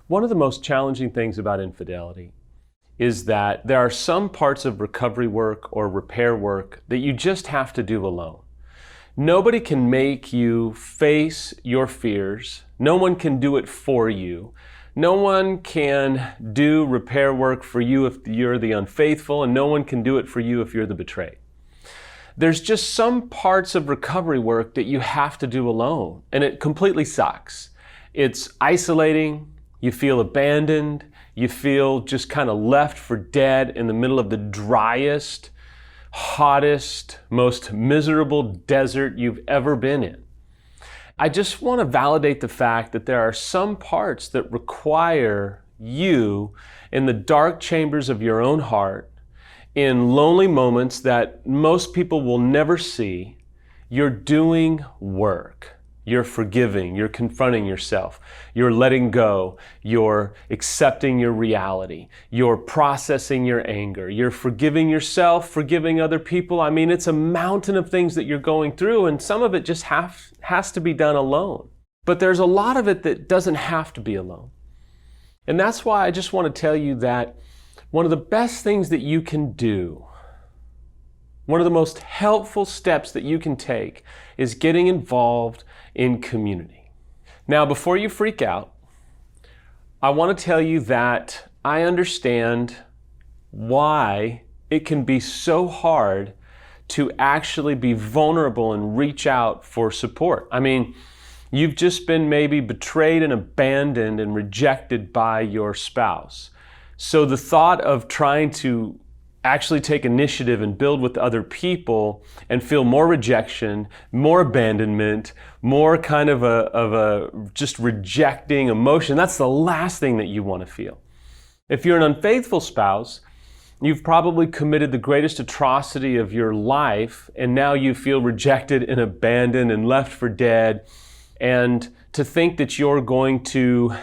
One of the most challenging things about infidelity is that there are some parts of recovery work or repair work that you just have to do alone. Nobody can make you face your fears. No one can do it for you. No one can do repair work for you if you're the unfaithful, and no one can do it for you if you're the betrayed. There's just some parts of recovery work that you have to do alone, and it completely sucks. It's isolating. You feel abandoned. You feel just kind of left for dead in the middle of the driest, hottest, most miserable desert you've ever been in. I just want to validate the fact that there are some parts that require you in the dark chambers of your own heart, in lonely moments that most people will never see. You're doing work. You're forgiving, you're confronting yourself, you're letting go, you're accepting your reality, you're processing your anger, you're forgiving yourself, forgiving other people. I mean, it's a mountain of things that you're going through, and some of it just has to be done alone. But there's a lot of it that doesn't have to be alone. And that's why I just want to tell you that one of the best things that you can do, one of the most helpful steps that you can take, is getting involved in community. Now, before you freak out, I want to tell you that I understand why it can be so hard to actually be vulnerable and reach out for support. I mean, you've just been maybe betrayed and abandoned and rejected by your spouse. So the thought of trying to actually take initiative and build with other people and feel more rejection, more abandonment, more kind of a just rejecting emotion, that's the last thing that you want to feel. If you're an unfaithful spouse, you've probably committed the greatest atrocity of your life, and now you feel rejected and abandoned and left for dead. And to think that you're going to,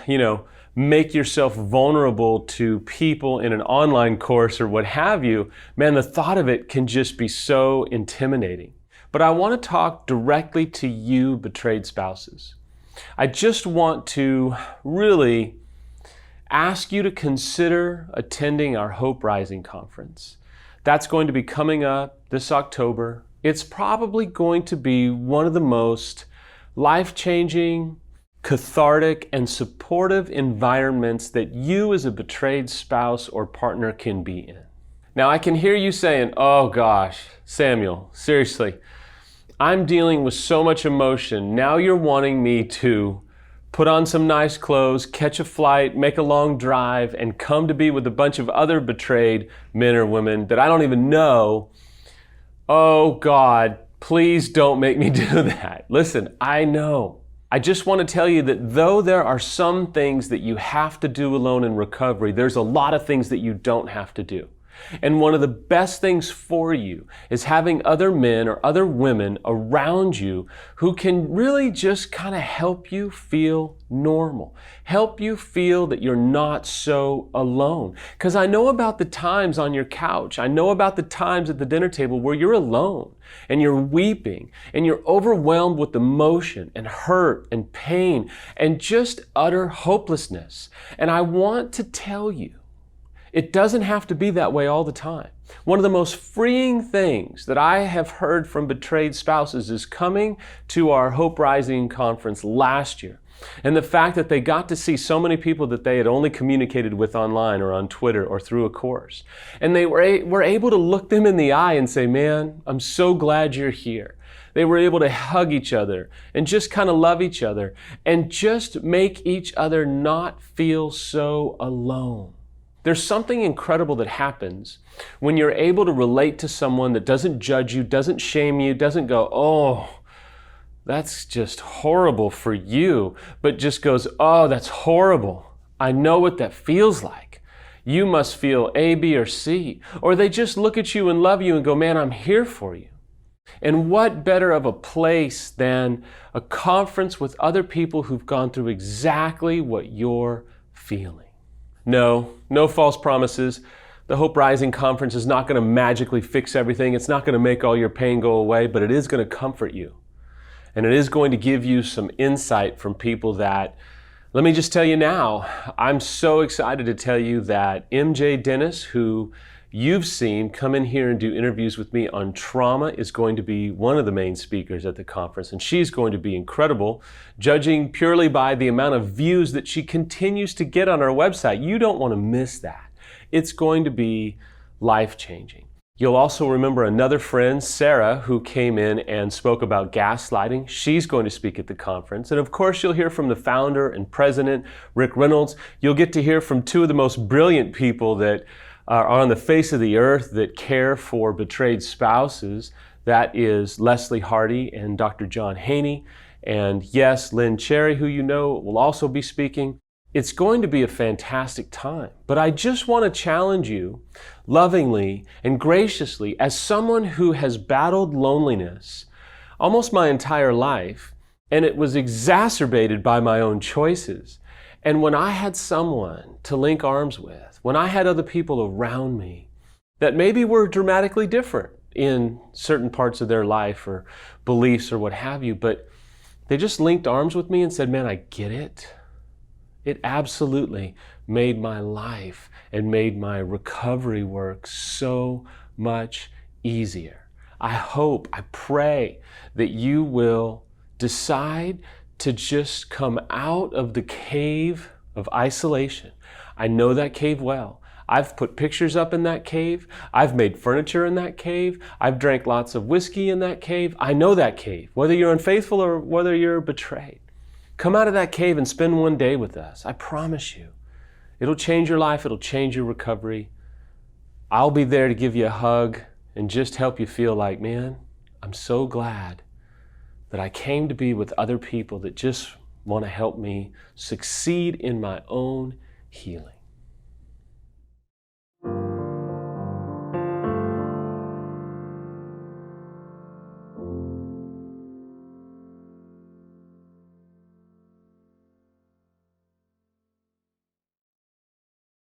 make yourself vulnerable to people in an online course or what have you, man, the thought of it can just be so intimidating. But I want to talk directly to you betrayed spouses. I just want to really ask you to consider attending our Hope Rising conference. That's going to be coming up this October. It's probably going to be one of the most life-changing, cathartic, and supportive environments that you as a betrayed spouse or partner can be in. Now, I can hear you saying, oh gosh, Samuel, seriously, I'm dealing with so much emotion. Now you're wanting me to put on some nice clothes, catch a flight, make a long drive, and come to be with a bunch of other betrayed men or women that I don't even know. Oh God, please don't make me do that. Listen, I know. I just want to tell you that though there are some things that you have to do alone in recovery, there's a lot of things that you don't have to do. And one of the best things for you is having other men or other women around you who can really just kind of help you feel normal, help you feel that you're not so alone. Because I know about the times on your couch, I know about the times at the dinner table where you're alone and you're weeping and you're overwhelmed with emotion and hurt and pain and just utter hopelessness. And I want to tell you, it doesn't have to be that way all the time. One of the most freeing things that I have heard from betrayed spouses is coming to our Hope Rising conference last year, and the fact that they got to see so many people that they had only communicated with online or on Twitter or through a course. And they were able to look them in the eye and say, man, I'm so glad you're here. They were able to hug each other and just kind of love each other and just make each other not feel so alone. There's something incredible that happens when you're able to relate to someone that doesn't judge you, doesn't shame you, doesn't go, oh, that's just horrible for you, but just goes, oh, that's horrible. I know what that feels like. You must feel A, B, or C. Or they just look at you and love you and go, man, I'm here for you. And what better of a place than a conference with other people who've gone through exactly what you're feeling? No false promises. The Hope Rising conference is not going to magically fix everything. It's not going to make all your pain go away, but it is going to comfort you. And it is going to give you some insight from people that Let me just tell you now, I'm so excited to tell you that MJ Dennis, who you've seen come in here and do interviews with me on trauma, is going to be one of the main speakers at the conference. And she's going to be incredible, judging purely by the amount of views that she continues to get on our website. You don't want to miss that. It's going to be life-changing. You'll also remember another friend, Sarah, who came in and spoke about gaslighting. She's going to speak at the conference. And of course, you'll hear from the founder and president, Rick Reynolds. You'll get to hear from two of the most brilliant people that are on the face of the earth that care for betrayed spouses. That is Leslie Hardy and Dr. John Haney. And yes, Lynn Cherry, who you know, will also be speaking. It's going to be a fantastic time, but I just want to challenge you lovingly and graciously as someone who has battled loneliness almost my entire life, and it was exacerbated by my own choices. And when I had someone to link arms with, when I had other people around me that maybe were dramatically different in certain parts of their life or beliefs or what have you, but they just linked arms with me and said, man, I get it. It absolutely made my life and made my recovery work so much easier. I hope, I pray that you will decide to just come out of the cave of isolation. I know that cave well. I've put pictures up in that cave. I've made furniture in that cave. I've drank lots of whiskey in that cave. I know that cave, whether you're unfaithful or whether you're betrayed. Come out of that cave and spend one day with us. I promise you. It'll change your life. It'll change your recovery. I'll be there to give you a hug and just help you feel like, man, I'm so glad that I came to be with other people that just want to help me succeed in my own healing.